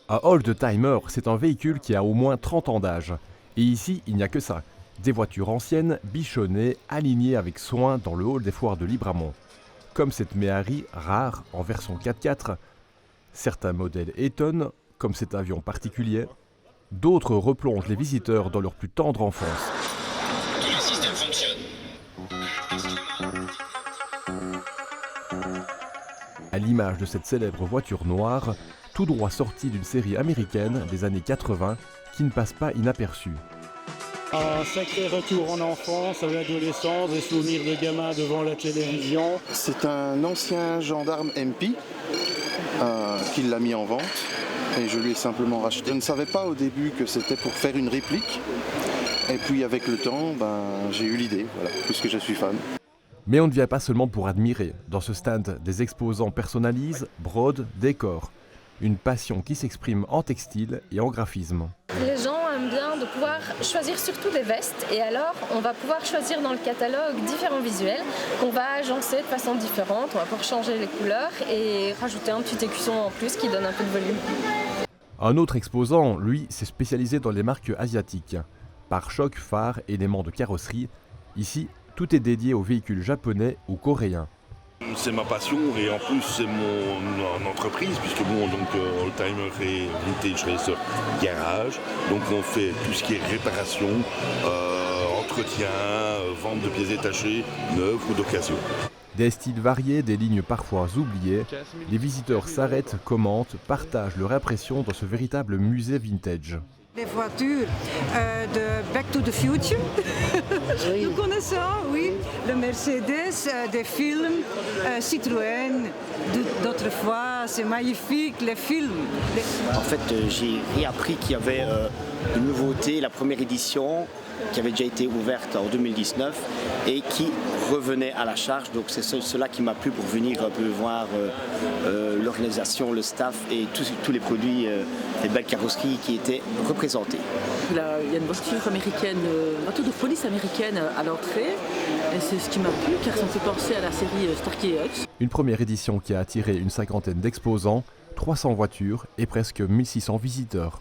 Un old-timer, c'est un véhicule qui a au moins 30 ans d'âge. Et ici, il n'y a que ça. Des voitures anciennes, bichonnées, alignées avec soin dans le hall des foires de Libramont. Comme cette Méhari rare en version 4x4. Certains modèles étonnent, comme cet avion particulier. D'autres replongent les visiteurs dans leur plus tendre enfance. Tout le système fonctionne. À l'image de cette célèbre voiture noire, tout droit sortie d'une série américaine des années 80 qui ne passe pas inaperçue. Un sacré retour en enfance, à l'adolescence, des souvenirs de gamin devant la télévision. C'est un ancien gendarme MP qui l'a mis en vente et je lui ai simplement racheté. Je ne savais pas au début que c'était pour faire une réplique et puis avec le temps, j'ai eu l'idée, voilà, puisque je suis fan. Mais on ne vient pas seulement pour admirer. Dans ce stand, des exposants personnalisent, brodent, décorent. Une passion qui s'exprime en textile et en graphisme. Les gens aiment bien de pouvoir choisir surtout des vestes et alors on va pouvoir choisir dans le catalogue différents visuels qu'on va agencer de façon différente. On va pouvoir changer les couleurs et rajouter un petit écusson en plus qui donne un peu de volume. Un autre exposant, lui, s'est spécialisé dans les marques asiatiques. Pare-chocs, phares, éléments de carrosserie. Ici, tout est dédié aux véhicules japonais ou coréens. C'est ma passion et en plus c'est mon entreprise puisque Oldtimer et Vintage Racer Garage. Donc on fait tout ce qui est réparation, entretien, vente de pièces détachées, neuves ou d'occasion. Des styles variés, des lignes parfois oubliées, les visiteurs s'arrêtent, commentent, partagent leur impression dans ce véritable musée vintage. Les voitures de Back to the Future, nous connaissons, oui, le Mercedes, des films, Citroën, d'autrefois, c'est magnifique, les films. En fait, j'ai réappris qu'il y avait une nouveauté, la première édition, qui avait déjà été ouverte en 2019 et qui revenait à la charge. Donc c'est cela qui m'a plu pour venir un peu voir l'organisation, le staff et tous les produits, les belles carrosseries qui étaient représentées. Il y a une voiture américaine, une voiture de police américaine à l'entrée et c'est ce qui m'a plu car ça me fait penser à la série Starkey et Hutch. Une première édition qui a attiré une cinquantaine d'exposants, 300 voitures et presque 1600 visiteurs.